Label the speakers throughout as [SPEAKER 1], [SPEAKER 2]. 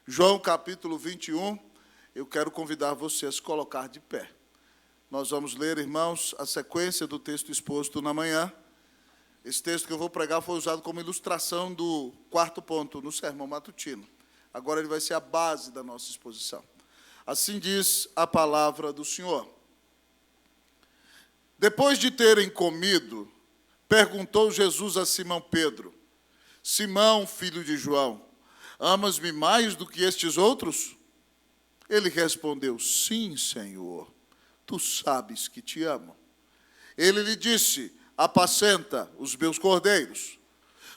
[SPEAKER 1] João capítulo 21, eu quero convidar você a se colocar de pé. Nós vamos ler, irmãos, a sequência do texto exposto na manhã. Esse texto que eu vou pregar foi usado como ilustração do quarto ponto no sermão matutino. Agora ele vai ser a base da nossa exposição. Assim diz a palavra do Senhor. Depois de terem comido, perguntou Jesus a Simão Pedro: Simão, filho de João, amas-me mais do que estes outros? Ele respondeu: sim, Senhor, tu sabes que te amo. Ele lhe disse: apacenta os meus cordeiros.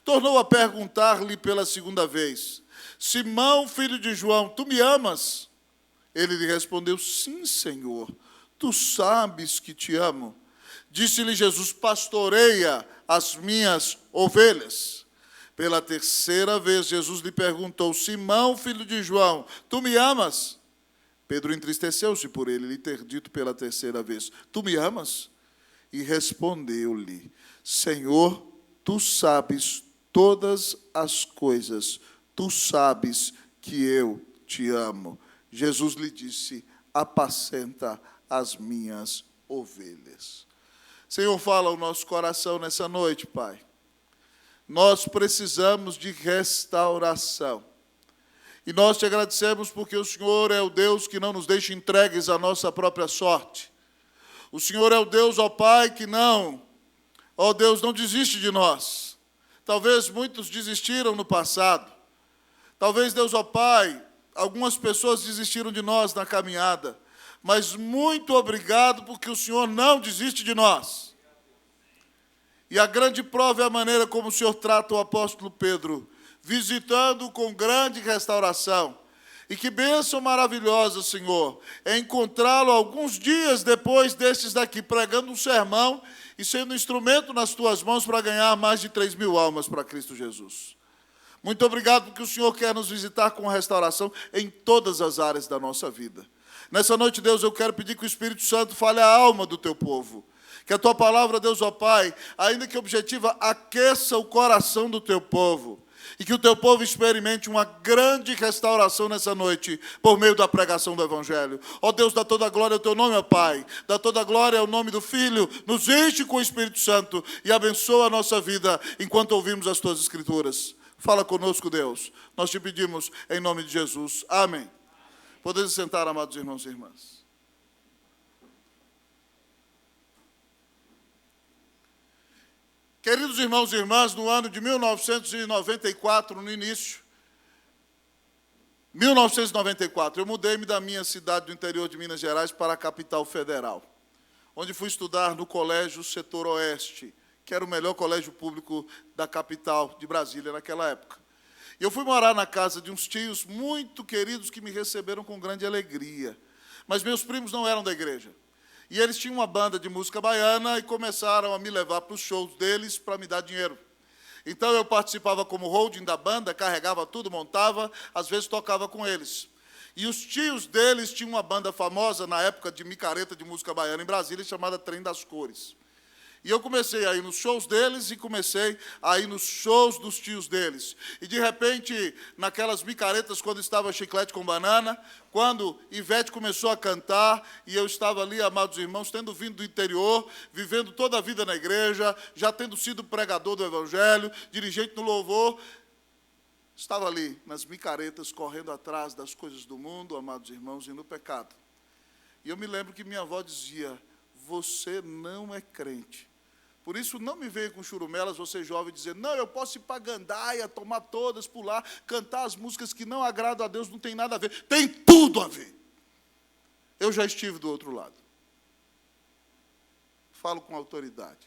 [SPEAKER 1] Tornou a perguntar-lhe pela segunda vez: Simão, filho de João, tu me amas? Ele lhe respondeu: sim, Senhor, tu sabes que te amo. Disse-lhe Jesus: pastoreia as minhas ovelhas. Pela terceira vez, Jesus lhe perguntou: Simão, filho de João, tu me amas? Pedro entristeceu-se por ele lhe ter dito pela terceira vez: tu me amas? E respondeu-lhe: Senhor, tu sabes todas as coisas, tu sabes que eu te amo. Jesus lhe disse: apacenta as minhas ovelhas. Senhor, fala ao nosso coração nessa noite, Pai. Nós precisamos de restauração. E nós te agradecemos porque o Senhor é o Deus que não nos deixa entregues à nossa própria sorte. O Senhor é o Deus, ó Pai, que não, ó Deus, não desiste de nós. Talvez muitos desistiram no passado. Talvez, Deus, ó Pai, algumas pessoas desistiram de nós na caminhada. Mas muito obrigado porque o Senhor não desiste de nós. E a grande prova é a maneira como o Senhor trata o apóstolo Pedro, visitando com grande restauração. E que bênção maravilhosa, Senhor, é encontrá-lo alguns dias depois destes daqui, pregando um sermão e sendo instrumento nas tuas mãos para ganhar mais de 3.000 almas para Cristo Jesus. Muito obrigado porque o Senhor quer nos visitar com restauração em todas as áreas da nossa vida. Nessa noite, Deus, eu quero pedir que o Espírito Santo fale a alma do teu povo. Que a tua palavra, Deus, ó Pai, ainda que objetiva, aqueça o coração do teu povo. E que o teu povo experimente uma grande restauração nessa noite, por meio da pregação do Evangelho. Ó Deus, dá toda a glória ao teu nome, ó Pai. Dá toda a glória ao nome do Filho. Nos enche com o Espírito Santo e abençoa a nossa vida enquanto ouvimos as tuas Escrituras. Fala conosco, Deus. Nós te pedimos em nome de Jesus. Amém. Podemos sentar, amados irmãos e irmãs. Queridos irmãos e irmãs, no ano de 1994, no início, 1994, eu mudei-me da minha cidade do interior de Minas Gerais para a capital federal, onde fui estudar no colégio Setor Oeste, que era o melhor colégio público da capital de Brasília naquela época. E eu fui morar na casa de uns tios muito queridos que me receberam com grande alegria. Mas meus primos não eram da igreja. E eles tinham uma banda de música baiana e começaram a me levar para os shows deles para me dar dinheiro. Então eu participava como holding da banda, carregava tudo, montava, às vezes tocava com eles. E os tios deles tinham uma banda famosa na época de micareta de música baiana em Brasília, chamada Trem das Cores. E eu comecei a ir nos shows deles e comecei a ir nos shows dos tios deles. E, de repente, naquelas micaretas, quando estava Chiclete com Banana, quando Ivete começou a cantar, e eu estava ali, amados irmãos, tendo vindo do interior, vivendo toda a vida na igreja, já tendo sido pregador do Evangelho, dirigente no louvor, estava ali, nas micaretas, correndo atrás das coisas do mundo, amados irmãos, e no pecado. E eu me lembro que minha avó dizia: você não é crente. Por isso, não me venha com churumelas, você jovem, dizer: não, eu posso ir para a gandaia, tomar todas, pular, cantar as músicas que não agradam a Deus, não tem nada a ver. Tem tudo a ver. Eu já estive do outro lado. Falo com autoridade.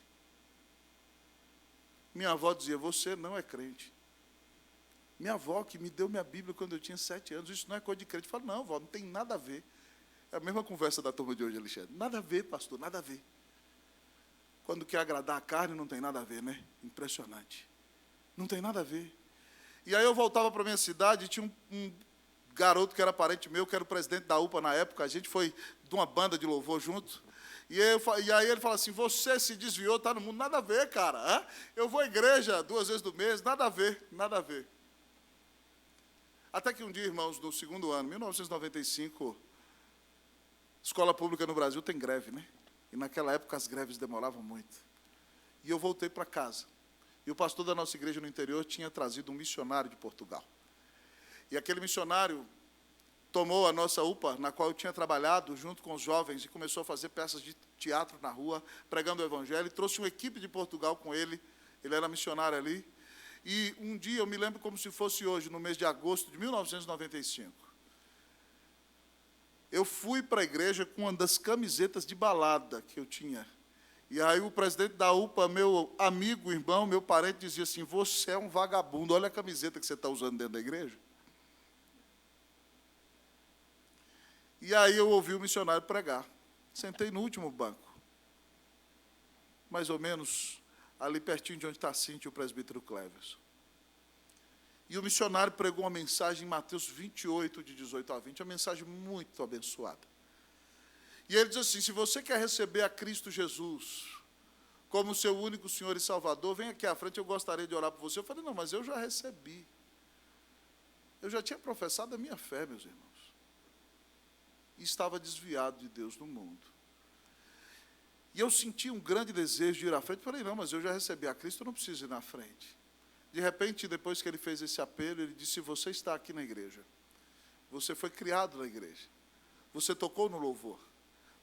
[SPEAKER 1] Minha avó dizia: você não é crente. Minha avó, que me deu minha Bíblia quando eu tinha 7 anos, isso não é coisa de crente. Eu falo: não, avó, não tem nada a ver. É a mesma conversa da turma de hoje, Alexandre. Nada a ver, pastor, nada a ver. Quando quer agradar a carne, não tem nada a ver, né? Impressionante. Não tem nada a ver. E aí eu voltava para a minha cidade e tinha um garoto que era parente meu, que era o presidente da UPA na época. A gente foi de uma banda de louvor junto. E aí ele fala assim: você se desviou, está no mundo. Nada a ver, cara. Eu vou à igreja 2 vezes no mês, nada a ver, nada a ver. Até que um dia, irmãos, no segundo ano, 1995, escola pública no Brasil tem greve, né? E naquela época as greves demoravam muito. E eu voltei para casa. E o pastor da nossa igreja no interior tinha trazido um missionário de Portugal. E aquele missionário tomou a nossa UPA, na qual eu tinha trabalhado, junto com os jovens, e começou a fazer peças de teatro na rua, pregando o evangelho, e trouxe uma equipe de Portugal com ele. Ele era missionário ali. E um dia, eu me lembro como se fosse hoje, no mês de agosto de 1995, eu fui para a igreja com uma das camisetas de balada que eu tinha. E aí o presidente da UPA, meu amigo, irmão, meu parente, dizia assim: você é um vagabundo, olha a camiseta que você está usando dentro da igreja. E aí eu ouvi o missionário pregar. Sentei no último banco, mais ou menos ali pertinho de onde está a Cíntia e o presbítero Cleverson. E o missionário pregou uma mensagem em Mateus 28, de 18 a 20, uma mensagem muito abençoada. E ele diz assim: se você quer receber a Cristo Jesus como seu único Senhor e Salvador, vem aqui à frente, eu gostaria de orar por você. Eu falei: não, mas eu já recebi. Eu já tinha professado a minha fé, meus irmãos. E estava desviado de Deus no mundo. E eu senti um grande desejo de ir à frente. Eu falei: não, mas eu já recebi a Cristo, eu não preciso ir na frente. De repente, depois que ele fez esse apelo, ele disse: você está aqui na igreja. Você foi criado na igreja. Você tocou no louvor.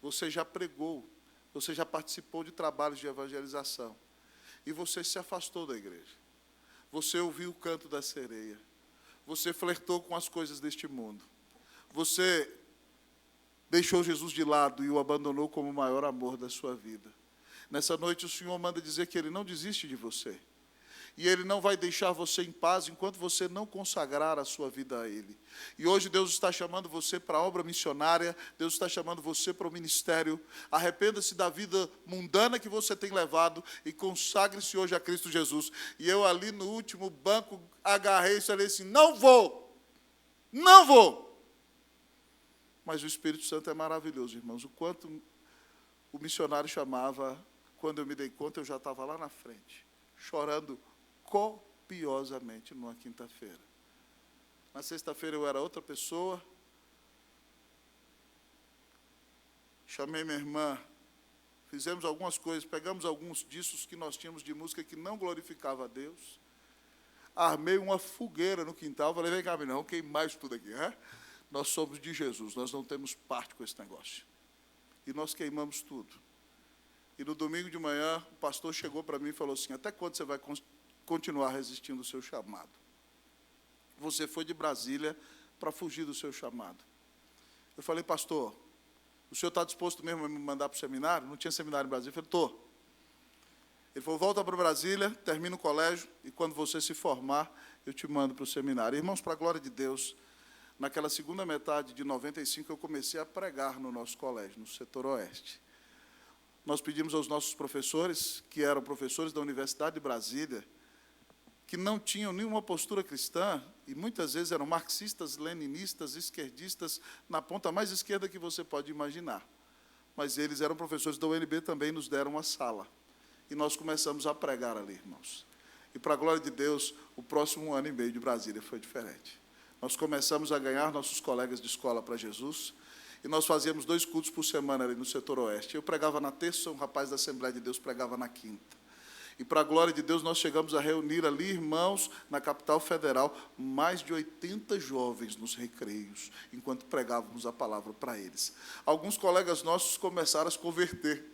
[SPEAKER 1] Você já pregou. Você já participou de trabalhos de evangelização. E você se afastou da igreja. Você ouviu o canto da sereia. Você flertou com as coisas deste mundo. Você deixou Jesus de lado e o abandonou como o maior amor da sua vida. Nessa noite, o Senhor manda dizer que Ele não desiste de você. E Ele não vai deixar você em paz enquanto você não consagrar a sua vida a Ele. E hoje Deus está chamando você para a obra missionária, Deus está chamando você para o ministério. Arrependa-se da vida mundana que você tem levado e consagre-se hoje a Cristo Jesus. E eu ali no último banco agarrei e falei assim: não vou, não vou. Mas o Espírito Santo é maravilhoso, irmãos. O quanto o missionário chamava, quando eu me dei conta, eu já estava lá na frente, chorando copiosamente numa quinta-feira. Na sexta-feira eu era outra pessoa. Chamei minha irmã, fizemos algumas coisas, pegamos alguns discos que nós tínhamos de música que não glorificava a Deus. Armei uma fogueira no quintal, falei: vem cá, não, queimar isso tudo aqui, né? Nós somos de Jesus, nós não temos parte com esse negócio. E nós queimamos tudo. E no domingo de manhã, o pastor chegou para mim e falou assim: até quando você vai continuar resistindo ao seu chamado? Você foi de Brasília para fugir do seu chamado. Eu falei: pastor, o senhor está disposto mesmo a me mandar para o seminário? Não tinha seminário em Brasília. Eu falei: estou. Ele falou: volta para Brasília, termina o colégio, e quando você se formar, eu te mando para o seminário. Irmãos, para a glória de Deus, naquela segunda metade de 95, eu comecei a pregar no nosso colégio, no setor oeste. Nós pedimos aos nossos professores, que eram professores da Universidade de Brasília, que não tinham nenhuma postura cristã, e muitas vezes eram marxistas, leninistas, esquerdistas, na ponta mais esquerda que você pode imaginar. Mas eles eram professores da UNB, também nos deram uma sala. E nós começamos a pregar ali, irmãos. E, para a glória de Deus, o próximo ano e meio de Brasília foi diferente. Nós começamos a ganhar nossos colegas de escola para Jesus, e nós fazíamos 2 cultos por semana ali no setor oeste. Eu pregava na terça, um rapaz da Assembleia de Deus pregava na quinta. E, para a glória de Deus, nós chegamos a reunir ali, irmãos, na capital federal, mais de 80 jovens nos recreios, enquanto pregávamos a palavra para eles. Alguns colegas nossos começaram a se converter.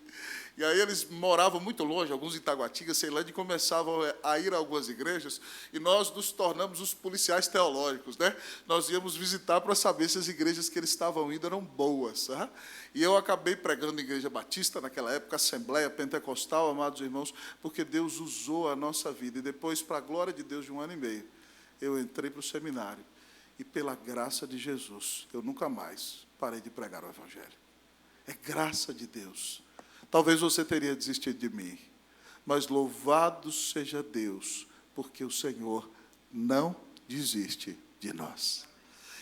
[SPEAKER 1] E aí eles moravam muito longe, alguns em Taguatinga, Ceilândia, e começavam a ir a algumas igrejas, e nós nos tornamos os policiais teológicos, né? Nós íamos visitar para saber se as igrejas que eles estavam indo eram boas. Tá? E eu acabei pregando em igreja batista, naquela época, Assembleia Pentecostal, amados irmãos, porque Deus usou a nossa vida. E depois, para a glória de Deus, de 1 ano e meio, eu entrei para o seminário. E, pela graça de Jesus, eu nunca mais parei de pregar o Evangelho. É graça de Deus. Talvez você teria desistido de mim, mas louvado seja Deus, porque o Senhor não desiste de nós.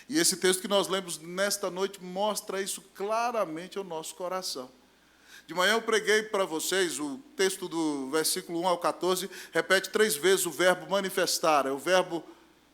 [SPEAKER 1] E esse texto que nós lemos nesta noite mostra isso claramente ao nosso coração. De manhã eu preguei para vocês, o texto do versículo 1 ao 14, repete 3 vezes o verbo manifestar, é o verbo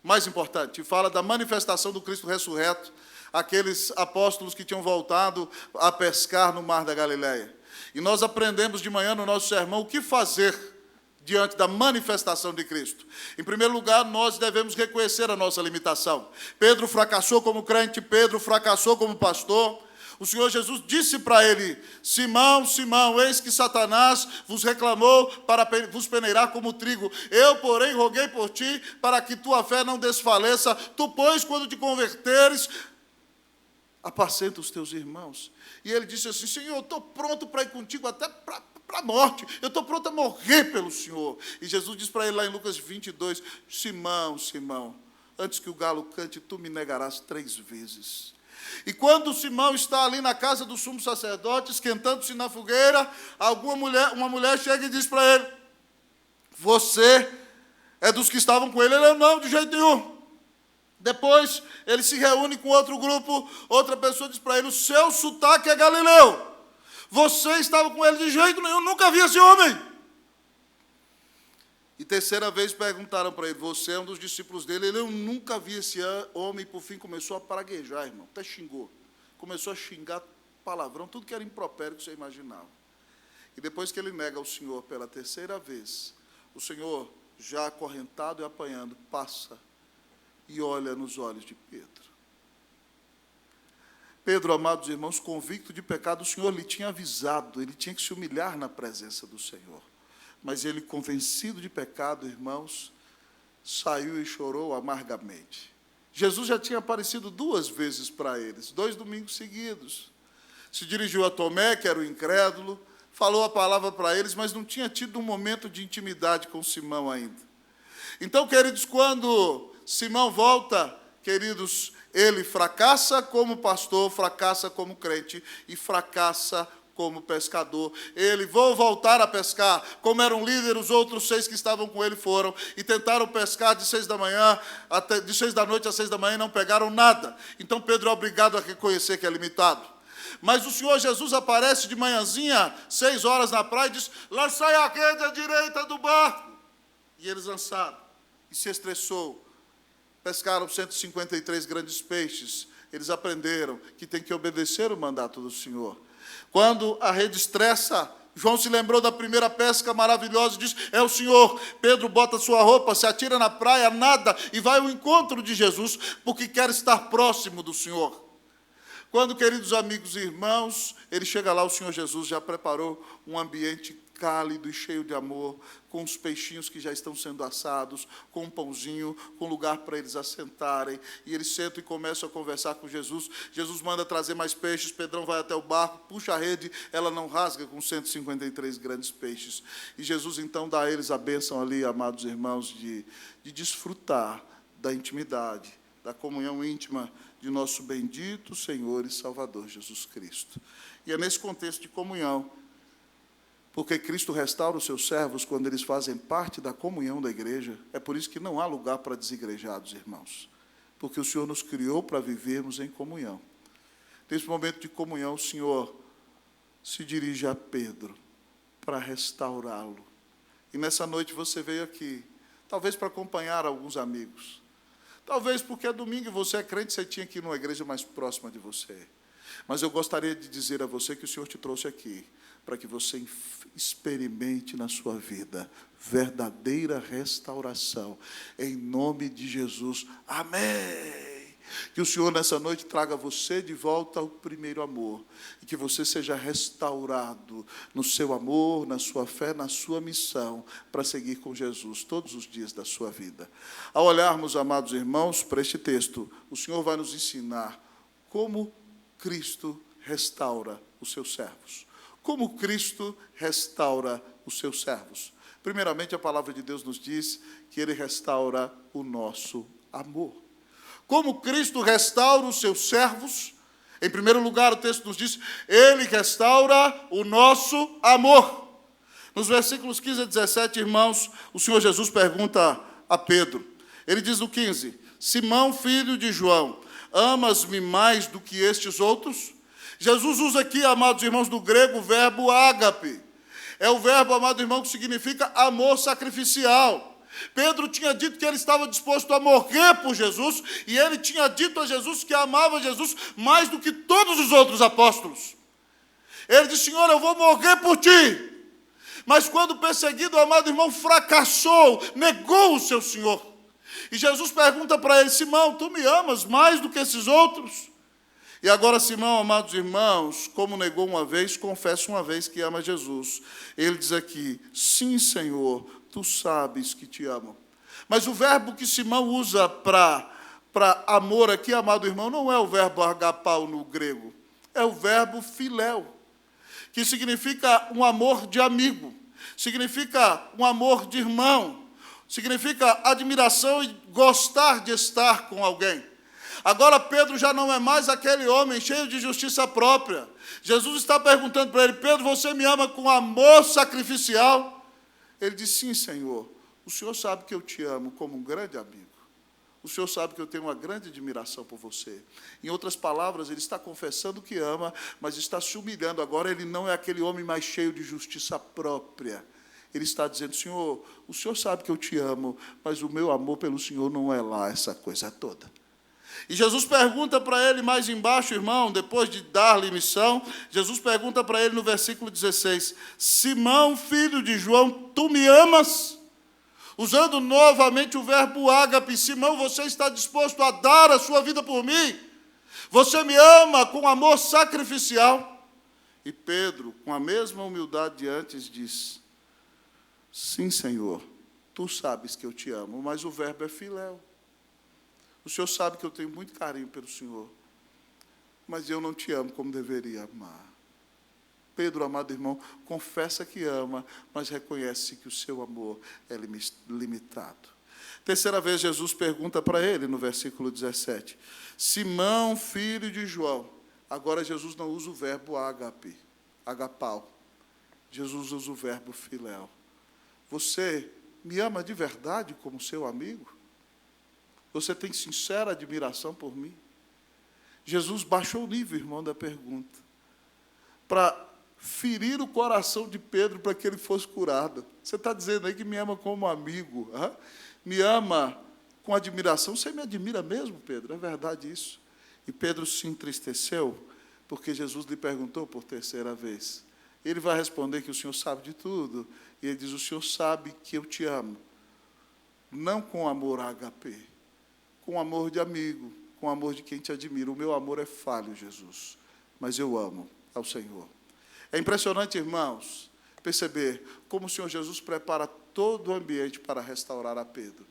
[SPEAKER 1] mais importante, fala da manifestação do Cristo ressurreto, aqueles apóstolos que tinham voltado a pescar no mar da Galileia. E nós aprendemos de manhã no nosso sermão o que fazer diante da manifestação de Cristo. Em primeiro lugar, nós devemos reconhecer a nossa limitação. Pedro fracassou como crente, Pedro fracassou como pastor. O Senhor Jesus disse para ele: Simão, Simão, eis que Satanás vos reclamou para vos peneirar como trigo. Eu, porém, roguei por ti, para que tua fé não desfaleça. Tu, pois, quando te converteres, apacenta os teus irmãos. E ele disse assim: Senhor, eu estou pronto para ir contigo até para a morte. Eu estou pronto a morrer pelo Senhor. E Jesus diz para ele lá em Lucas 22, Simão, Simão, antes que o galo cante, tu me negarás 3 vezes. E quando Simão está ali na casa do sumo sacerdote, esquentando-se na fogueira, uma mulher chega e diz para ele: você é dos que estavam com ele? Ele: não, de jeito nenhum. Depois ele se reúne com outro grupo, outra pessoa diz para ele: o seu sotaque é galileu. Você estava com ele? De jeito nenhum, nunca vi esse homem. E terceira vez perguntaram para ele: você é um dos discípulos dele? Ele: eu nunca vi esse homem. E por fim começou a praguejar, irmão, até xingou. Começou a xingar palavrão, tudo que era impropério que você imaginava. E depois que ele nega o Senhor pela terceira vez, o Senhor, já acorrentado e apanhando, passa e olha nos olhos de Pedro. Pedro, amados irmãos, convicto de pecado, o Senhor lhe tinha avisado, ele tinha que se humilhar na presença do Senhor. Mas ele, convencido de pecado, irmãos, saiu e chorou amargamente. Jesus já tinha aparecido 2 vezes para eles, 2 domingos seguidos. Se dirigiu a Tomé, que era o incrédulo, falou a palavra para eles, mas não tinha tido um momento de intimidade com Simão ainda. Então, queridos, quando Simão volta, queridos, ele fracassa como pastor, fracassa como crente e fracassa como pescador. Ele: vou voltar a pescar. Como era um líder, os outros 6 que estavam com ele foram e tentaram pescar de 6 da noite às 6 da manhã e não pegaram nada. Então Pedro é obrigado a reconhecer que é limitado. Mas o Senhor Jesus aparece de manhãzinha, 6 horas na praia, e diz: lançai a rede à direita do barco. E eles lançaram e se estressou. Pescaram 153 grandes peixes. Eles aprenderam que tem que obedecer o mandato do Senhor. Quando a rede estressa, João se lembrou da primeira pesca maravilhosa e diz: é o Senhor. Pedro bota sua roupa, se atira na praia, nada e vai ao encontro de Jesus, porque quer estar próximo do Senhor. Quando, queridos amigos e irmãos, ele chega lá, o Senhor Jesus já preparou um ambiente cálido e cheio de amor, com os peixinhos que já estão sendo assados, com um pãozinho, com lugar para eles assentarem, e eles sentam e começam a conversar com Jesus. Jesus manda trazer mais peixes, Pedrão vai até o barco, puxa a rede, ela não rasga com 153 grandes peixes. E Jesus então dá a eles a bênção ali, amados irmãos, de desfrutar da intimidade, da comunhão íntima de nosso bendito Senhor e Salvador Jesus Cristo. E é nesse contexto de comunhão, porque Cristo restaura os seus servos quando eles fazem parte da comunhão da igreja. É por isso que não há lugar para desigrejados, irmãos, porque o Senhor nos criou para vivermos em comunhão. Nesse momento de comunhão, o Senhor se dirige a Pedro para restaurá-lo. E nessa noite você veio aqui, talvez para acompanhar alguns amigos, talvez porque é domingo e você é crente, você tinha que ir numa igreja mais próxima de você. Mas eu gostaria de dizer a você que o Senhor te trouxe aqui para que você experimente na sua vida verdadeira restauração, em nome de Jesus, amém. Que o Senhor nessa noite traga você de volta ao primeiro amor, e que você seja restaurado no seu amor, na sua fé, na sua missão, para seguir com Jesus todos os dias da sua vida. Ao olharmos, amados irmãos, para este texto, o Senhor vai nos ensinar como Cristo restaura os seus servos. Como Cristo restaura os seus servos? Primeiramente, a palavra de Deus nos diz que Ele restaura o nosso amor. Como Cristo restaura os seus servos? Em primeiro lugar, o texto nos diz: Ele restaura o nosso amor. Nos versículos 15 a 17, irmãos, o Senhor Jesus pergunta a Pedro. Ele diz no 15: Simão, filho de João, amas-me mais do que estes outros? Jesus usa aqui, amados irmãos, do grego o verbo ágape. É o verbo, amado irmão, que significa amor sacrificial. Pedro tinha dito que ele estava disposto a morrer por Jesus, e ele tinha dito a Jesus que amava Jesus mais do que todos os outros apóstolos. Ele disse: Senhor, eu vou morrer por ti. Mas quando perseguido, o amado irmão fracassou, negou o seu Senhor. E Jesus pergunta para ele: Simão, tu me amas mais do que esses outros? E agora Simão, amados irmãos, como negou uma vez, confessa uma vez que ama Jesus. Ele diz aqui: sim, Senhor, tu sabes que te amo. Mas o verbo que Simão usa para amor aqui, amado irmão, não é o verbo agapau no grego, é o verbo filéu, que significa um amor de amigo, significa um amor de irmão, significa admiração e gostar de estar com alguém. Agora Pedro já não é mais aquele homem cheio de justiça própria. Jesus está perguntando para ele: Pedro, você me ama com amor sacrificial? Ele diz: sim, Senhor, o Senhor sabe que eu te amo como um grande amigo. O Senhor sabe que eu tenho uma grande admiração por você. Em outras palavras, ele está confessando que ama, mas está se humilhando. Agora ele não é aquele homem mais cheio de justiça própria. Ele está dizendo: Senhor, o Senhor sabe que eu te amo, mas o meu amor pelo Senhor não é lá essa coisa toda. E Jesus pergunta para ele mais embaixo, irmão, depois de dar-lhe missão, Jesus pergunta para ele no versículo 16: Simão, filho de João, tu me amas? Usando novamente o verbo ágape: Simão, você está disposto a dar a sua vida por mim? Você me ama com amor sacrificial? E Pedro, com a mesma humildade de antes, diz: sim, Senhor, tu sabes que eu te amo, mas o verbo é filéu. O Senhor sabe que eu tenho muito carinho pelo Senhor, mas eu não te amo como deveria amar. Pedro, amado irmão, confessa que ama, mas reconhece que o seu amor é limitado. Terceira vez, Jesus pergunta para ele, no versículo 17, Simão, filho de João. Agora Jesus não usa o verbo ágape, agapau. Jesus usa o verbo filéu. Você me ama de verdade como seu amigo? Você tem sincera admiração por mim? Jesus baixou o nível, irmão, da pergunta, para ferir o coração de Pedro para que ele fosse curado. Você está dizendo aí que me ama como amigo, hein? Me ama com admiração. Você me admira mesmo, Pedro? É verdade isso? E Pedro se entristeceu, porque Jesus lhe perguntou por terceira vez. Ele vai responder que o Senhor sabe de tudo. E ele diz: o Senhor sabe que eu te amo, não com amor HP, com amor de amigo, com amor de quem te admira. O meu amor é falho, Jesus, mas eu amo ao Senhor. É impressionante, irmãos, perceber como o Senhor Jesus prepara todo o ambiente para restaurar a Pedro.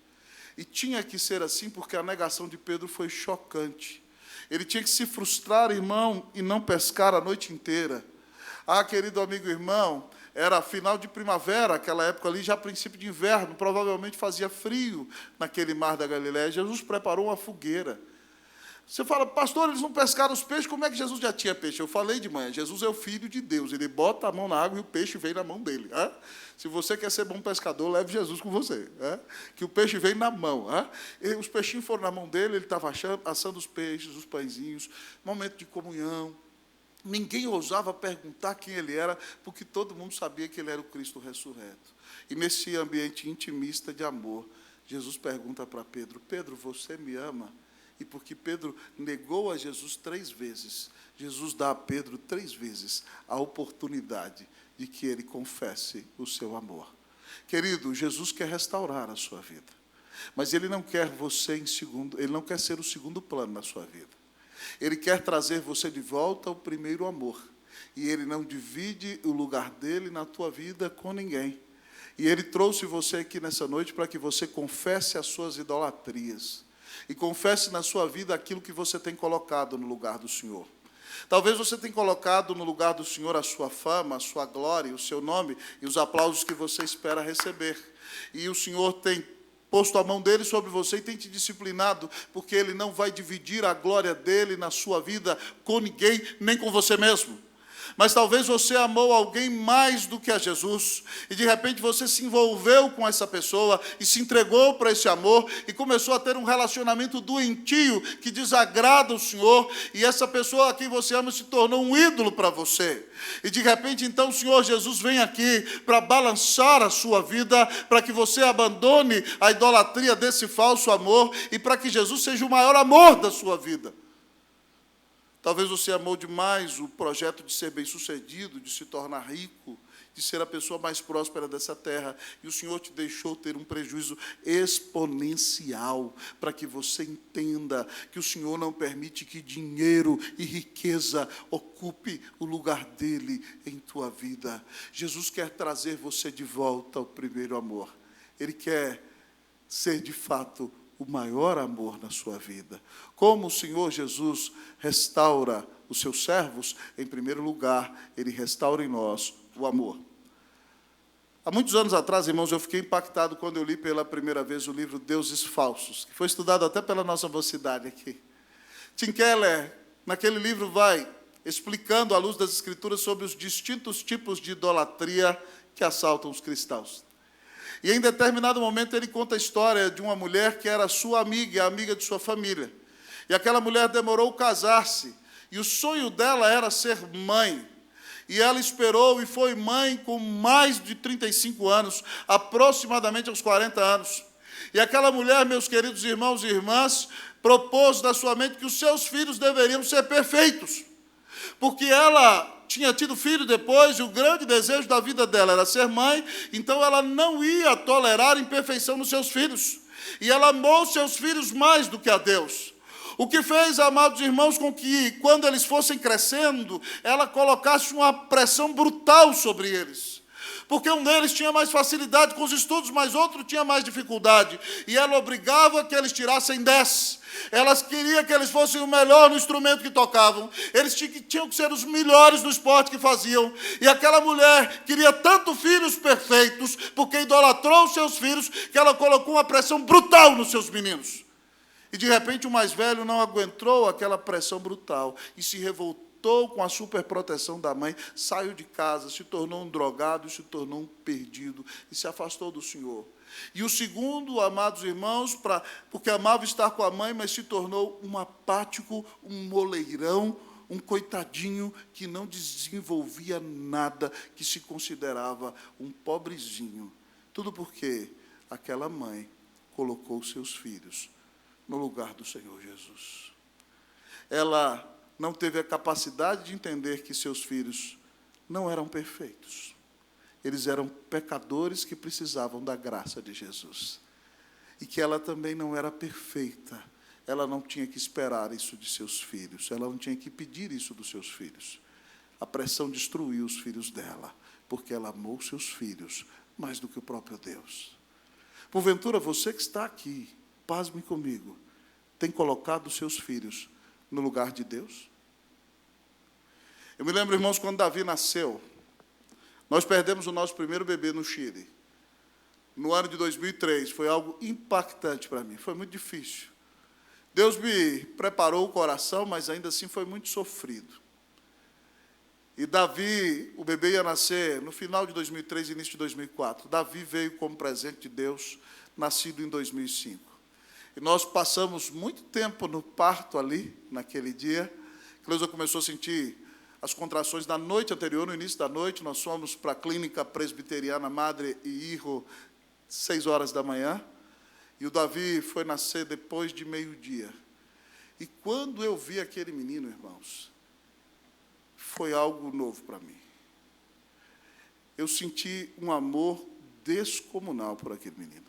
[SPEAKER 1] E tinha que ser assim, porque a negação de Pedro foi chocante. Ele tinha que se frustrar, irmão, e não pescar a noite inteira. Ah, querido amigo irmão, era final de primavera, aquela época ali, já princípio de inverno, provavelmente fazia frio naquele mar da Galileia. Jesus preparou uma fogueira. Você fala: pastor, eles não pescaram os peixes, como é que Jesus já tinha peixe? Eu falei de manhã, Jesus é o Filho de Deus, ele bota a mão na água e o peixe vem na mão dele. Se você quer ser bom pescador, leve Jesus com você, que o peixe vem na mão. E os peixinhos foram na mão dele, ele estava assando os peixes, os pãezinhos, momento de comunhão. Ninguém ousava perguntar quem ele era, porque todo mundo sabia que ele era o Cristo ressurreto. E nesse ambiente intimista de amor, Jesus pergunta para Pedro: Pedro, você me ama? E porque Pedro negou a Jesus 3 vezes, Jesus dá a Pedro 3 vezes a oportunidade de que ele confesse o seu amor. Querido, Jesus quer restaurar a sua vida, mas ele não quer você ele não quer ser o segundo plano na sua vida. Ele quer trazer você de volta ao primeiro amor. E ele não divide o lugar dele na tua vida com ninguém. E ele trouxe você aqui nessa noite para que você confesse as suas idolatrias. E confesse na sua vida aquilo que você tem colocado no lugar do Senhor. Talvez você tenha colocado no lugar do Senhor a sua fama, a sua glória, o seu nome e os aplausos que você espera receber. E o Senhor tem posto a mão dele sobre você e tem te disciplinado, porque ele não vai dividir a glória dele na sua vida com ninguém, nem com você mesmo. Mas talvez você amou alguém mais do que a Jesus, e de repente você se envolveu com essa pessoa, e se entregou para esse amor, e começou a ter um relacionamento doentio, que desagrada o Senhor, e essa pessoa a quem você ama se tornou um ídolo para você. E de repente então o Senhor Jesus vem aqui para balançar a sua vida, para que você abandone a idolatria desse falso amor, e para que Jesus seja o maior amor da sua vida. Talvez você amou demais o projeto de ser bem-sucedido, de se tornar rico, de ser a pessoa mais próspera dessa terra, e o Senhor te deixou ter um prejuízo exponencial, para que você entenda que o Senhor não permite que dinheiro e riqueza ocupe o lugar dele em tua vida. Jesus quer trazer você de volta ao primeiro amor. Ele quer ser, de fato, o maior amor na sua vida. Como o Senhor Jesus restaura os seus servos, em primeiro lugar, Ele restaura em nós o amor. Há muitos anos atrás, irmãos, eu fiquei impactado quando eu li pela primeira vez o livro Deuses Falsos, que foi estudado até pela nossa mocidade aqui. Tim Keller, naquele livro, vai explicando, à luz das Escrituras, sobre os distintos tipos de idolatria que assaltam os cristãos. E em determinado momento ele conta a história de uma mulher que era sua amiga, a amiga de sua família. E aquela mulher demorou a casar-se, e o sonho dela era ser mãe. E ela esperou e foi mãe com mais de 35 anos, aproximadamente aos 40 anos. E aquela mulher, meus queridos irmãos e irmãs, propôs na sua mente que os seus filhos deveriam ser perfeitos, porque ela tinha tido filho depois, e o grande desejo da vida dela era ser mãe, então ela não ia tolerar imperfeição nos seus filhos. E ela amou seus filhos mais do que a Deus. O que fez, amados irmãos, com que, quando eles fossem crescendo, ela colocasse uma pressão brutal sobre eles. Porque um deles tinha mais facilidade com os estudos, mas outro tinha mais dificuldade. E ela obrigava que eles tirassem 10. Elas queriam que eles fossem o melhor no instrumento que tocavam. Eles tinham que ser os melhores no esporte que faziam. E aquela mulher queria tanto filhos perfeitos, porque idolatrou seus filhos, que ela colocou uma pressão brutal nos seus meninos. E, de repente, o mais velho não aguentou aquela pressão brutal e se revoltou com a superproteção da mãe, saiu de casa, se tornou um drogado, se tornou um perdido e se afastou do Senhor. E o segundo, amados irmãos, porque amava estar com a mãe, mas se tornou um apático, um moleirão, um coitadinho que não desenvolvia nada, que se considerava um pobrezinho. Tudo porque aquela mãe colocou seus filhos no lugar do Senhor Jesus. Ela não teve a capacidade de entender que seus filhos não eram perfeitos. Eles eram pecadores que precisavam da graça de Jesus. E que ela também não era perfeita. Ela não tinha que esperar isso de seus filhos. Ela não tinha que pedir isso dos seus filhos. A pressão destruiu os filhos dela, porque ela amou seus filhos mais do que o próprio Deus. Porventura, você que está aqui, pasme comigo, tem colocado os seus filhos no lugar de Deus? Eu me lembro, irmãos, quando Davi nasceu, nós perdemos o nosso primeiro bebê no Chile, no ano de 2003. Foi algo impactante para mim, foi muito difícil. Deus me preparou o coração, mas ainda assim foi muito sofrido. E Davi, o bebê ia nascer no final de 2003, início de 2004. Davi veio como presente de Deus, nascido em 2005. E nós passamos muito tempo no parto ali, naquele dia. Cleusa começou a sentir as contrações na noite anterior, no início da noite. Nós fomos para a clínica presbiteriana Madre e Hijo, 6 horas da manhã. E o Davi foi nascer depois de meio-dia. E quando eu vi aquele menino, irmãos, foi algo novo para mim. Eu senti um amor descomunal por aquele menino.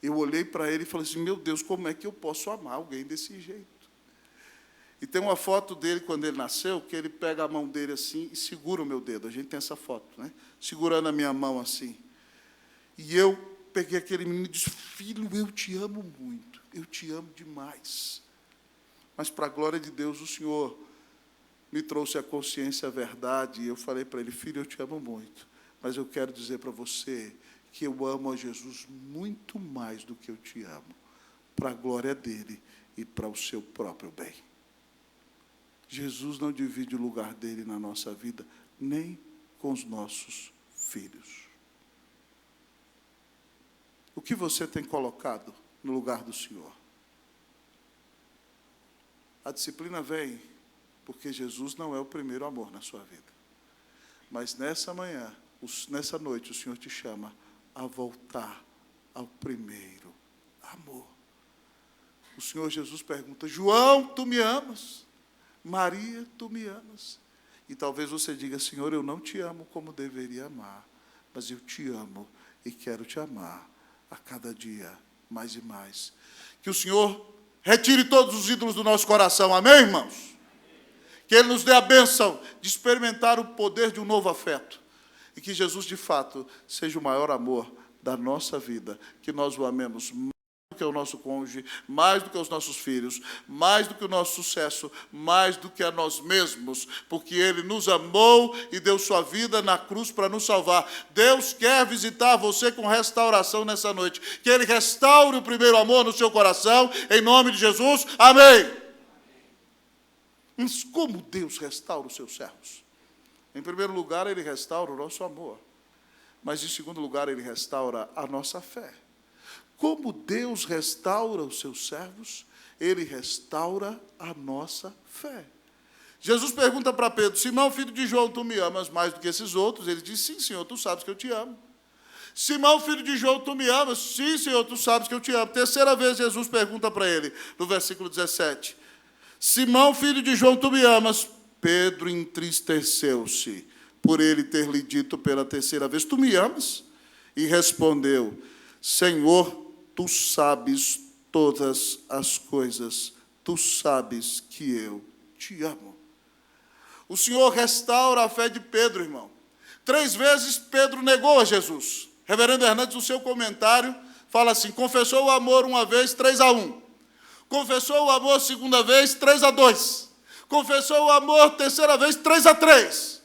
[SPEAKER 1] Eu olhei para ele e falei assim, meu Deus, como é que eu posso amar alguém desse jeito? E tem uma foto dele, quando ele nasceu, que ele pega a mão dele assim e segura o meu dedo. A gente tem essa foto, né? Segurando a minha mão assim. E eu peguei aquele menino e disse, filho, eu te amo muito, eu te amo demais. Mas, para a glória de Deus, o Senhor me trouxe a consciência, a verdade, e eu falei para ele, filho, eu te amo muito, mas eu quero dizer para você que eu amo a Jesus muito mais do que eu te amo, para a glória dele e para o seu próprio bem. Jesus não divide o lugar dele na nossa vida, nem com os nossos filhos. O que você tem colocado no lugar do Senhor? A disciplina vem porque Jesus não é o primeiro amor na sua vida. Mas nessa manhã, nessa noite, o Senhor te chama a voltar ao primeiro amor. O Senhor Jesus pergunta: João, tu me amas? Maria, tu me amas? E talvez você diga: Senhor, eu não te amo como deveria amar, mas eu te amo e quero te amar a cada dia mais e mais. Que o Senhor retire todos os ídolos do nosso coração, amém, irmãos? Que Ele nos dê a bênção de experimentar o poder de um novo afeto. E que Jesus, de fato, seja o maior amor da nossa vida. Que nós o amemos mais do que o nosso cônjuge, mais do que os nossos filhos, mais do que o nosso sucesso, mais do que a nós mesmos. Porque Ele nos amou e deu sua vida na cruz para nos salvar. Deus quer visitar você com restauração nessa noite. Que Ele restaure o primeiro amor no seu coração, em nome de Jesus. Amém. Mas como Deus restaura os seus servos? Em primeiro lugar, Ele restaura o nosso amor. Mas, em segundo lugar, Ele restaura a nossa fé. Como Deus restaura os seus servos? Ele restaura a nossa fé. Jesus pergunta para Pedro: Simão, filho de João, tu me amas mais do que esses outros? Ele diz: sim, Senhor, tu sabes que eu te amo. Simão, filho de João, tu me amas? Sim, Senhor, tu sabes que eu te amo. Terceira vez, Jesus pergunta para ele, no versículo 17. Simão, filho de João, tu me amas? Pedro entristeceu-se por ele ter lhe dito pela terceira vez: tu me amas? E respondeu: Senhor, tu sabes todas as coisas, tu sabes que eu te amo. O Senhor restaura a fé de Pedro, irmão. 3 vezes Pedro negou a Jesus. Reverendo Hernandes, no seu comentário, fala assim: confessou o amor uma vez, 3-1. Confessou o amor segunda vez, 3-2. Confessou o amor terceira vez, 3-3.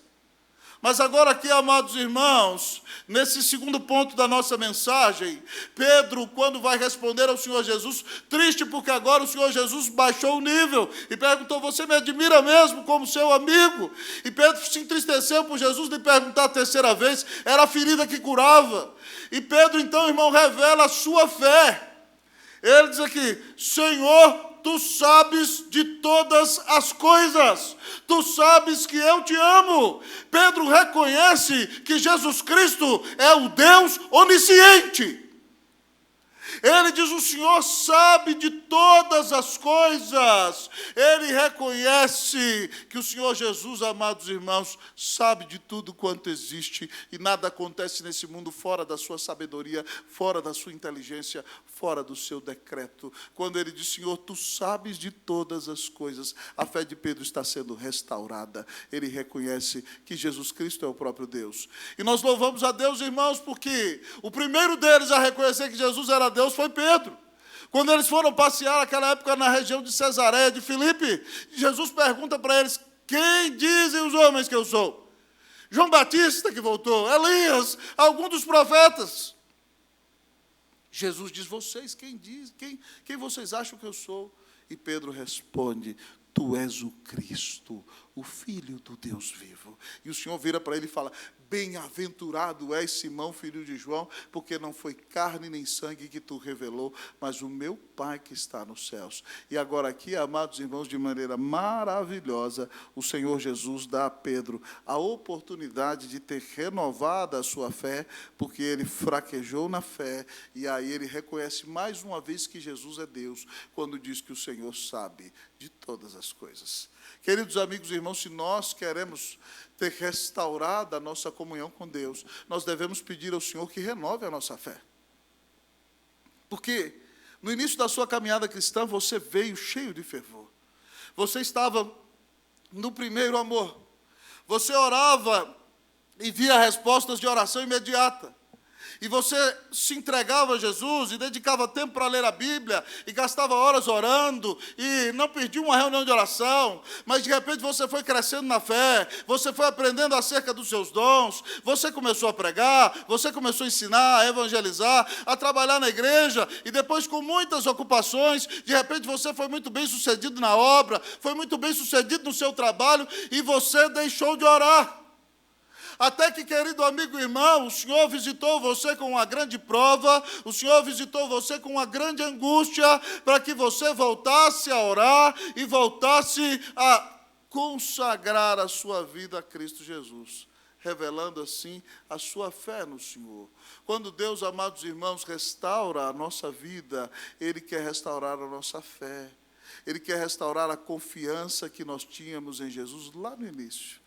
[SPEAKER 1] Mas agora aqui, amados irmãos, nesse segundo ponto da nossa mensagem, Pedro, quando vai responder ao Senhor Jesus, triste porque agora o Senhor Jesus baixou o nível e perguntou: você me admira mesmo como seu amigo? E Pedro se entristeceu por Jesus lhe perguntar a terceira vez, era a ferida que curava. E Pedro, então, irmão, revela a sua fé. Ele diz aqui: Senhor, tu sabes de todas as coisas, tu sabes que eu te amo. Pedro reconhece que Jesus Cristo é o Deus onisciente. Ele diz: o Senhor sabe de todas as coisas. Ele reconhece que o Senhor Jesus, amados irmãos, sabe de tudo quanto existe. E nada acontece nesse mundo fora da sua sabedoria, fora da sua inteligência, fora do seu decreto. Quando ele diz: Senhor, tu sabes de todas as coisas, a fé de Pedro está sendo restaurada. Ele reconhece que Jesus Cristo é o próprio Deus. E nós louvamos a Deus, irmãos, porque o primeiro deles a reconhecer que Jesus era Deus foi Pedro. Quando eles foram passear naquela época na região de Cesareia de Filipe, Jesus pergunta para eles: quem dizem os homens que eu sou? João Batista, que voltou, Elias, algum dos profetas. Jesus diz: vocês, quem vocês acham que eu sou? E Pedro responde: tu és o Cristo, o Filho do Deus vivo. E o Senhor vira para ele e fala: bem-aventurado és, Simão, filho de João, porque não foi carne nem sangue que tu revelou, mas o meu Pai que está nos céus. E agora aqui, amados irmãos, de maneira maravilhosa, o Senhor Jesus dá a Pedro a oportunidade de ter renovado a sua fé, porque ele fraquejou na fé, e aí ele reconhece mais uma vez que Jesus é Deus, quando diz que o Senhor sabe de todas as coisas. Queridos amigos e irmãos, se nós queremos ter restaurado a nossa comunhão com Deus, nós devemos pedir ao Senhor que renove a nossa fé. Porque no início da sua caminhada cristã, você veio cheio de fervor. Você estava no primeiro amor. Você orava e via respostas de oração imediata. e você se entregava a Jesus e dedicava tempo para ler a Bíblia e gastava horas orando e não perdia uma reunião de oração, mas de repente você foi crescendo na fé, você foi aprendendo acerca dos seus dons, você começou a pregar, você começou a ensinar, a evangelizar, a trabalhar na igreja e depois com muitas ocupações, de repente você foi muito bem sucedido na obra, foi muito bem sucedido no seu trabalho e você deixou de orar. Até que, querido amigo e irmão, o Senhor visitou você com uma grande prova, o Senhor visitou você com uma grande angústia, para que você voltasse a orar e voltasse a consagrar a sua vida a Cristo Jesus, revelando assim a sua fé no Senhor. Quando Deus, amados irmãos, restaura a nossa vida, Ele quer restaurar a nossa fé, Ele quer restaurar a confiança que nós tínhamos em Jesus lá no início,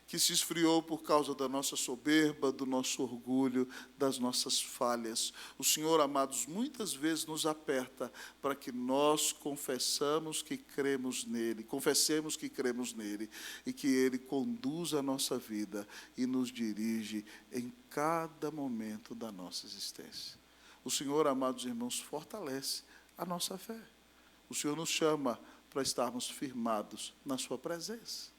[SPEAKER 1] que se esfriou por causa da nossa soberba, do nosso orgulho, das nossas falhas. O Senhor, amados, muitas vezes nos aperta para que nós confessemos que cremos nele e que Ele conduza a nossa vida e nos dirige em cada momento da nossa existência. O Senhor, amados irmãos, fortalece a nossa fé. O Senhor nos chama para estarmos firmados na sua presença.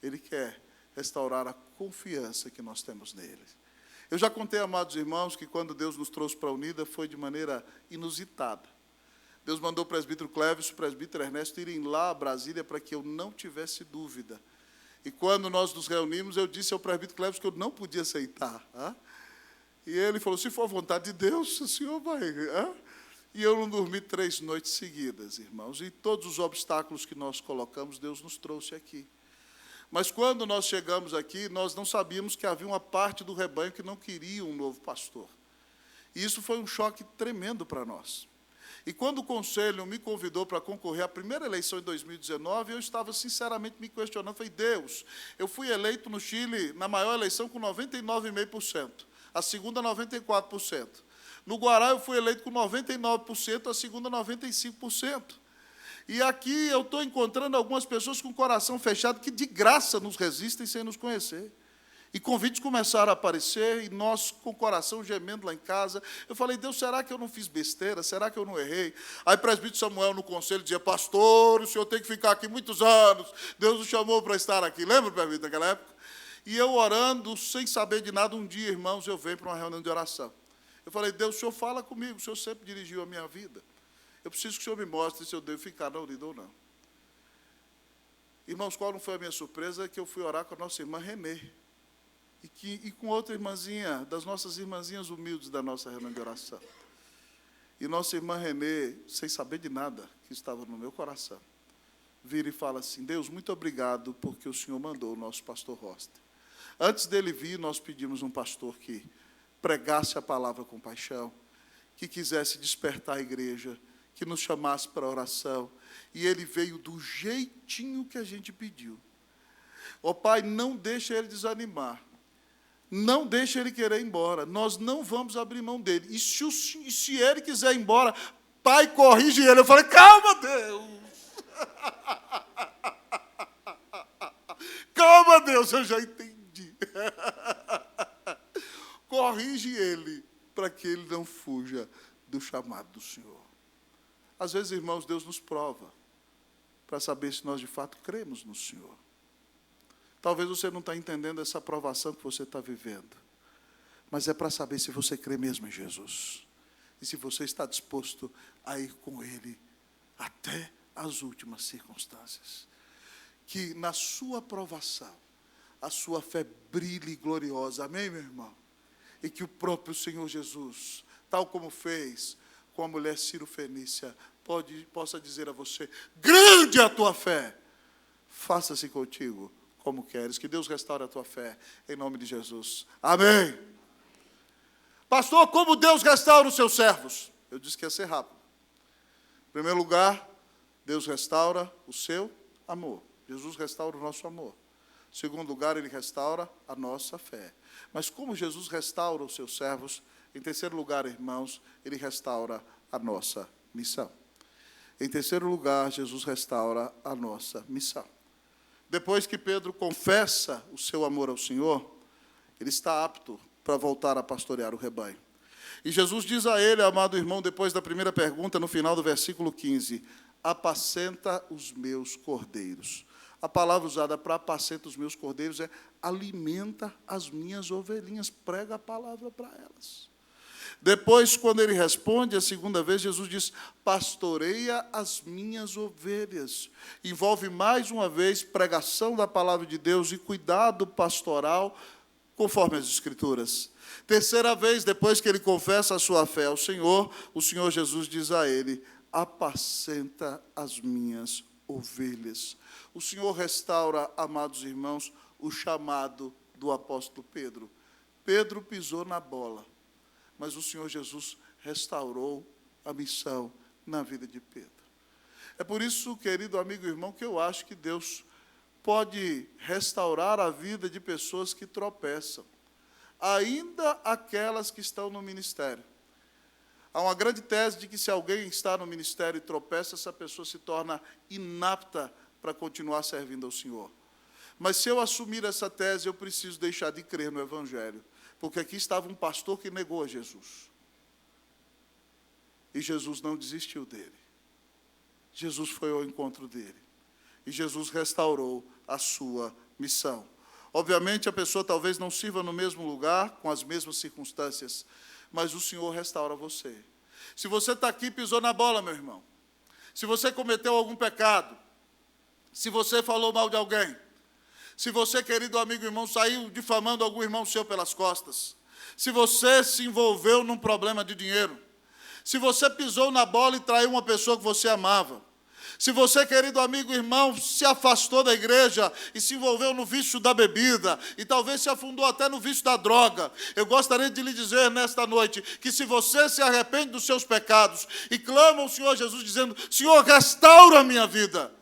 [SPEAKER 1] Ele quer restaurar a confiança que nós temos nele. Eu já contei, amados irmãos, que quando Deus nos trouxe para a Unida foi de maneira inusitada. Deus mandou o presbítero Clévis e o presbítero Ernesto irem lá a Brasília para que eu não tivesse dúvida. E quando nós nos reunimos, eu disse ao presbítero Clévis que eu não podia aceitar. E ele falou, se for a vontade de Deus, o senhor vai. E eu não dormi 3 noites seguidas, irmãos. E todos os obstáculos que nós colocamos, Deus nos trouxe aqui. Mas quando nós chegamos aqui, nós não sabíamos que havia uma parte do rebanho que não queria um novo pastor. E isso foi um choque tremendo para nós. E quando o conselho me convidou para concorrer à primeira eleição em 2019, eu estava sinceramente me questionando. Falei, Deus, eu fui eleito no Chile na maior eleição com 99,5%, a segunda 94%. No Guará eu fui eleito com 99%, a segunda 95%. E aqui eu estou encontrando algumas pessoas com o coração fechado que de graça nos resistem sem nos conhecer. E convites começaram a aparecer, e nós com o coração gemendo lá em casa. Eu falei, Deus, será que eu não fiz besteira? Será que eu não errei? Aí o presbítero Samuel no conselho dizia, pastor, o senhor tem que ficar aqui muitos anos. Deus o chamou para estar aqui. Lembra, presbítero, naquela época? E eu orando, sem saber de nada, um dia, irmãos, eu venho para uma reunião de oração. Eu falei, Deus, o senhor fala comigo, o senhor sempre dirigiu a minha vida. Eu preciso que o senhor me mostre se eu devo ficar na Unida ou não. Irmãos, qual não foi a minha surpresa? Que eu fui orar com a nossa irmã Renê. E com outra irmãzinha, das nossas irmãzinhas humildes da nossa reunião de oração. E nossa irmã Renê, sem saber de nada que estava no meu coração, vira e fala assim, Deus, muito obrigado porque o Senhor mandou o nosso pastor Roster. Antes dele vir, nós pedimos um pastor que pregasse a palavra com paixão, que quisesse despertar a igreja, que nos chamasse para a oração, e ele veio do jeitinho que a gente pediu. Ó Pai, não deixa ele desanimar, não deixa ele querer ir embora, nós não vamos abrir mão dele, e se ele quiser ir embora, Pai, corrige ele. Eu falei, calma, Deus, calma, Deus, eu já entendi. Corrige ele, para que ele não fuja do chamado do Senhor. Às vezes, irmãos, Deus nos prova para saber se nós de fato cremos no Senhor. Talvez você não está entendendo essa provação que você está vivendo, mas é para saber se você crê mesmo em Jesus e se você está disposto a ir com Ele até as últimas circunstâncias. Que na sua provação a sua fé brilhe gloriosa. Amém, meu irmão? E que o próprio Senhor Jesus, tal como fez com a mulher Ciro-fenícia, possa dizer a você, grande é a tua fé, faça-se contigo como queres. Que Deus restaure a tua fé, em nome de Jesus. Amém. Pastor, como Deus restaura os seus servos? Eu disse que ia ser rápido. Em primeiro lugar, Deus restaura o seu amor. Jesus restaura o nosso amor. Em segundo lugar, Ele restaura a nossa fé. Mas como Jesus restaura os seus servos? Em terceiro lugar, irmãos, Ele restaura a nossa missão. Em terceiro lugar, Jesus restaura a nossa missão. Depois que Pedro confessa o seu amor ao Senhor, ele está apto para voltar a pastorear o rebanho. E Jesus diz a ele, amado irmão, depois da primeira pergunta, no final do versículo 15, apacenta os meus cordeiros. A palavra usada para apacenta os meus cordeiros é alimenta as minhas ovelhinhas, prega a palavra para elas. Depois, quando ele responde, a segunda vez, Jesus diz, pastoreia as minhas ovelhas. Envolve mais uma vez pregação da palavra de Deus e cuidado pastoral, conforme as Escrituras. Terceira vez, depois que ele confessa a sua fé ao Senhor, o Senhor Jesus diz a ele, apacenta as minhas ovelhas. O Senhor restaura, amados irmãos, o chamado do apóstolo Pedro. Pedro pisou na bola, mas o Senhor Jesus restaurou a missão na vida de Pedro. É por isso, querido amigo e irmão, que eu acho que Deus pode restaurar a vida de pessoas que tropeçam, ainda aquelas que estão no ministério. Há uma grande tese de que se alguém está no ministério e tropeça, essa pessoa se torna inapta para continuar servindo ao Senhor. Mas se eu assumir essa tese, eu preciso deixar de crer no Evangelho, porque aqui estava um pastor que negou a Jesus. E Jesus não desistiu dele. Jesus foi ao encontro dele. E Jesus restaurou a sua missão. Obviamente, a pessoa talvez não sirva no mesmo lugar, com as mesmas circunstâncias, mas o Senhor restaura você. Se você está aqui e pisou na bola, meu irmão, se você cometeu algum pecado, se você falou mal de alguém, se você, querido amigo e irmão, saiu difamando algum irmão seu pelas costas, se você se envolveu num problema de dinheiro, se você pisou na bola e traiu uma pessoa que você amava, se você, querido amigo e irmão, se afastou da igreja e se envolveu no vício da bebida, e talvez se afundou até no vício da droga, eu gostaria de lhe dizer nesta noite, que se você se arrepende dos seus pecados e clama ao Senhor Jesus dizendo, Senhor, restaura a minha vida,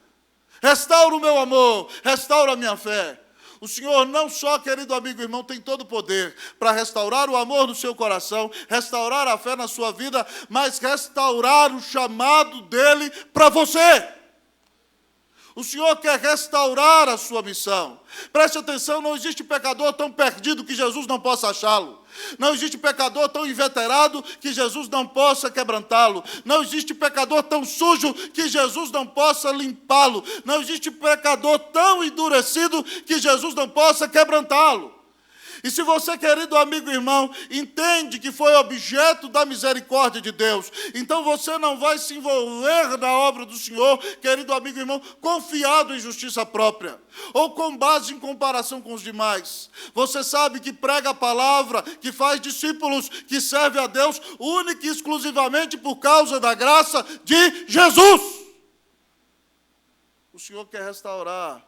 [SPEAKER 1] restaura o meu amor, restaura a minha fé. O Senhor não só, querido amigo e irmão, tem todo o poder para restaurar o amor no seu coração, restaurar a fé na sua vida, mas restaurar o chamado dele para você. O Senhor quer restaurar a sua missão. Preste atenção, não existe pecador tão perdido que Jesus não possa achá-lo. Não existe pecador tão inveterado que Jesus não possa quebrantá-lo. Não existe pecador tão sujo que Jesus não possa limpá-lo. Não existe pecador tão endurecido que Jesus não possa quebrantá-lo. E se você, querido amigo e irmão, entende que foi objeto da misericórdia de Deus, então você não vai se envolver na obra do Senhor, querido amigo e irmão, confiado em justiça própria, ou com base em comparação com os demais. Você sabe que prega a palavra, que faz discípulos, que serve a Deus única e exclusivamente por causa da graça de Jesus. O Senhor quer restaurar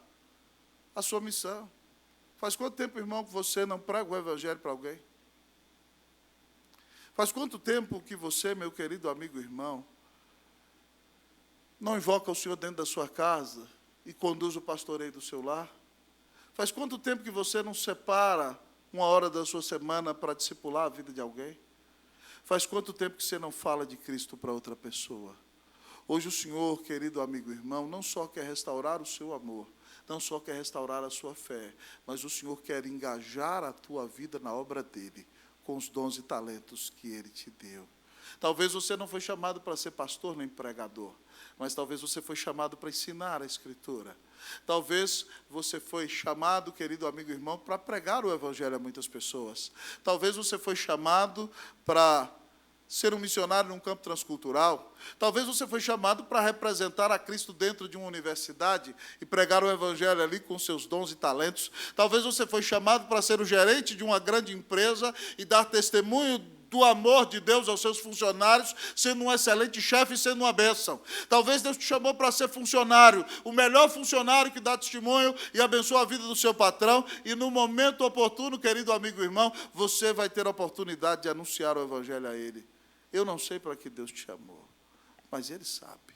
[SPEAKER 1] a sua missão. Faz quanto tempo, irmão, que você não prega o Evangelho para alguém? Faz quanto tempo que você, meu querido amigo e irmão, não invoca o Senhor dentro da sua casa e conduz o pastoreio do seu lar? Faz quanto tempo que você não separa uma hora da sua semana para discipular a vida de alguém? Faz quanto tempo que você não fala de Cristo para outra pessoa? Hoje o Senhor, querido amigo e irmão, não só quer restaurar o seu amor, não só quer restaurar a sua fé, mas o Senhor quer engajar a tua vida na obra dEle, com os dons e talentos que Ele te deu. Talvez você não foi chamado para ser pastor nem pregador, mas talvez você foi chamado para ensinar a Escritura. Talvez você foi chamado, querido amigo e irmão, para pregar o Evangelho a muitas pessoas. Talvez você foi chamado para ser um missionário num campo transcultural. Talvez você foi chamado para representar a Cristo dentro de uma universidade e pregar o Evangelho ali com seus dons e talentos. Talvez você foi chamado para ser o gerente de uma grande empresa e dar testemunho do amor de Deus aos seus funcionários, sendo um excelente chefe e sendo uma bênção. Talvez Deus te chamou para ser funcionário, o melhor funcionário que dá testemunho e abençoa a vida do seu patrão, e no momento oportuno, querido amigo e irmão, você vai ter a oportunidade de anunciar o Evangelho a ele. Eu não sei para que Deus te chamou, mas Ele sabe.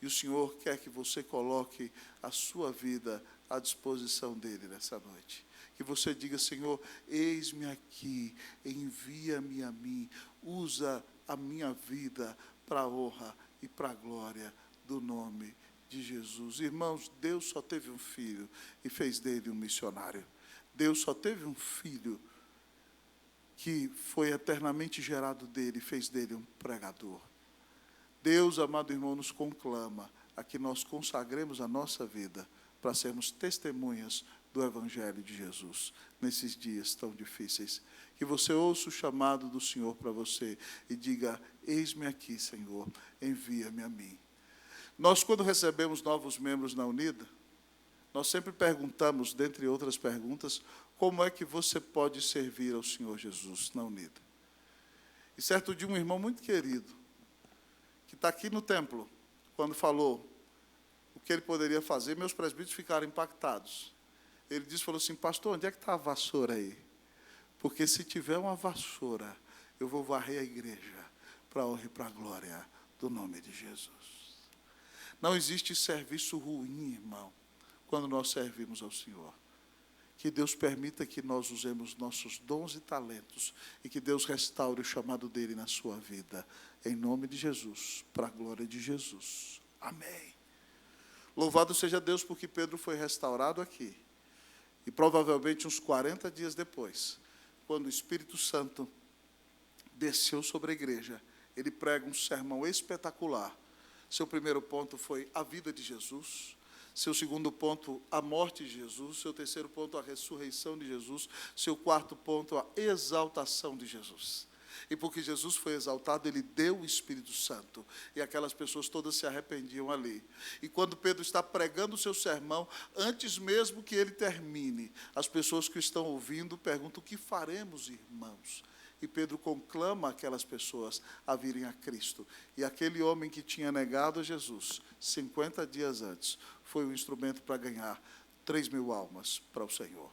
[SPEAKER 1] E o Senhor quer que você coloque a sua vida à disposição dEle nessa noite. Que você diga, Senhor, eis-me aqui, envia-me a mim, usa a minha vida para a honra e para a glória do nome de Jesus. Irmãos, Deus só teve um filho e fez dele um missionário. Deus só teve um filho que foi eternamente gerado dele, fez dele um pregador. Deus, amado irmão, nos conclama a que nós consagremos a nossa vida para sermos testemunhas do Evangelho de Jesus, nesses dias tão difíceis. Que você ouça o chamado do Senhor para você e diga: eis-me aqui, Senhor, envia-me a mim. Nós, quando recebemos novos membros na Unida, nós sempre perguntamos, dentre outras perguntas, como é que você pode servir ao Senhor Jesus na Unida. E certo dia, um irmão muito querido, que está aqui no templo, quando falou o que ele poderia fazer, meus presbíteros ficaram impactados. Ele falou assim: pastor, onde é que está a vassoura aí? Porque se tiver uma vassoura, eu vou varrer a igreja para a honra e para a glória do nome de Jesus. Não existe serviço ruim, irmão, quando nós servimos ao Senhor. Que Deus permita que nós usemos nossos dons e talentos e que Deus restaure o chamado dele na sua vida. Em nome de Jesus, para a glória de Jesus. Amém. Louvado seja Deus porque Pedro foi restaurado aqui. E provavelmente uns 40 dias depois, quando o Espírito Santo desceu sobre a igreja, ele prega um sermão espetacular. Seu primeiro ponto foi a vida de Jesus. Seu segundo ponto, a morte de Jesus. Seu terceiro ponto, a ressurreição de Jesus. Seu quarto ponto, a exaltação de Jesus. E porque Jesus foi exaltado, ele deu o Espírito Santo. E aquelas pessoas todas se arrependiam ali. E quando Pedro está pregando o seu sermão, antes mesmo que ele termine, as pessoas que estão ouvindo perguntam: o que faremos, irmãos? E Pedro conclama aquelas pessoas a virem a Cristo. E aquele homem que tinha negado a Jesus 50 dias antes, foi um instrumento para ganhar 3.000 almas para o Senhor.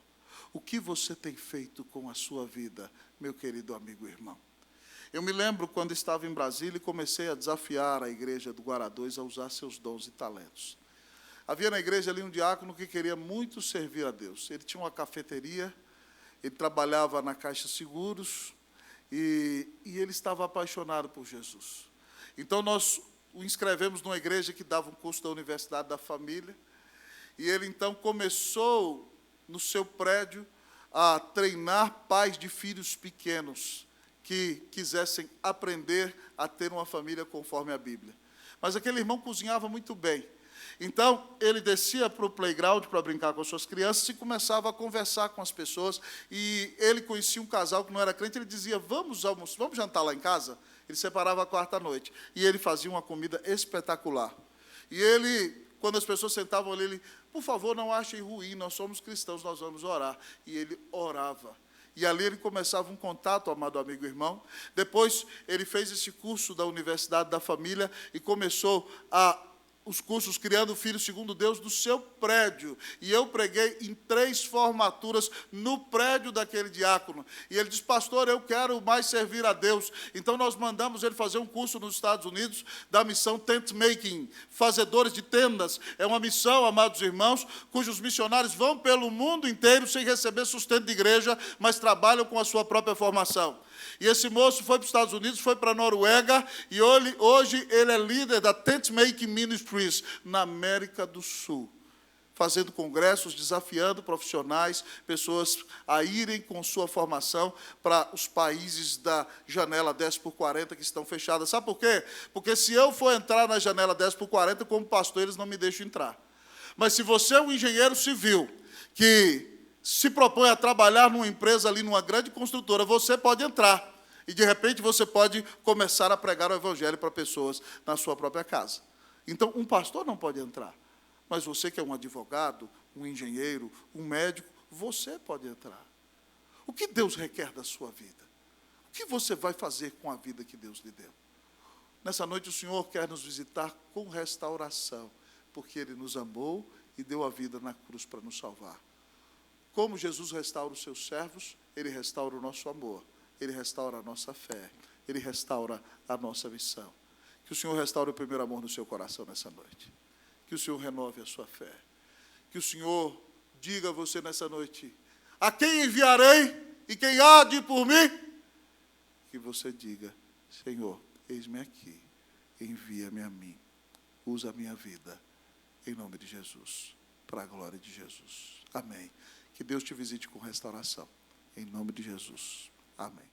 [SPEAKER 1] O que você tem feito com a sua vida, meu querido amigo e irmão? Eu me lembro quando estava em Brasília e comecei a desafiar a igreja do Guará 2 a usar seus dons e talentos. Havia na igreja ali um diácono que queria muito servir a Deus. Ele tinha uma cafeteria, ele trabalhava na Caixa Seguros e ele estava apaixonado por Jesus. Então nós o inscrevemos numa igreja que dava um curso da Universidade da Família e ele então começou no seu prédio a treinar pais de filhos pequenos que quisessem aprender a ter uma família conforme a Bíblia. Mas aquele irmão cozinhava muito bem. Então, ele descia para o playground para brincar com as suas crianças e começava a conversar com as pessoas. E ele conhecia um casal que não era crente, ele dizia: vamos jantar lá em casa? Ele separava a quarta noite. E ele fazia uma comida espetacular. E ele, quando as pessoas sentavam ali, ele: por favor, não achem ruim, nós somos cristãos, nós vamos orar. E ele orava. E ali ele começava um contato, amado amigo e irmão. Depois ele fez esse curso da Universidade da Família e começou os cursos Criando Filhos Segundo Deus do seu prédio. E eu preguei em 3 formaturas no prédio daquele diácono. E ele disse: pastor, eu quero mais servir a Deus. Então nós mandamos ele fazer um curso nos Estados Unidos da missão Tent Making, fazedores de tendas. É uma missão, amados irmãos, cujos missionários vão pelo mundo inteiro sem receber sustento de igreja, mas trabalham com a sua própria formação. E esse moço foi para os Estados Unidos, foi para a Noruega, e hoje ele é líder da Tent Making Ministries na América do Sul, fazendo congressos, desafiando profissionais, pessoas a irem com sua formação para os países da janela 10x40 que estão fechadas. Sabe por quê? Porque se eu for entrar na janela 10x40, como pastor, eles não me deixam entrar. Mas se você é um engenheiro civil que se propõe a trabalhar numa empresa ali, numa grande construtora, você pode entrar. E, de repente, você pode começar a pregar o Evangelho para pessoas na sua própria casa. Então, um pastor não pode entrar. Mas você que é um advogado, um engenheiro, um médico, você pode entrar. O que Deus requer da sua vida? O que você vai fazer com a vida que Deus lhe deu? Nessa noite, o Senhor quer nos visitar com restauração, porque Ele nos amou e deu a vida na cruz para nos salvar. Como Jesus restaura os seus servos, Ele restaura o nosso amor, Ele restaura a nossa fé, Ele restaura a nossa missão. Que o Senhor restaure o primeiro amor no seu coração nessa noite. Que o Senhor renove a sua fé. Que o Senhor diga a você nessa noite: a quem enviarei e quem há de ir por mim? Que você diga: Senhor, eis-me aqui, envia-me a mim, usa a minha vida, em nome de Jesus, para a glória de Jesus. Amém. Que Deus te visite com restauração, em nome de Jesus. Amém.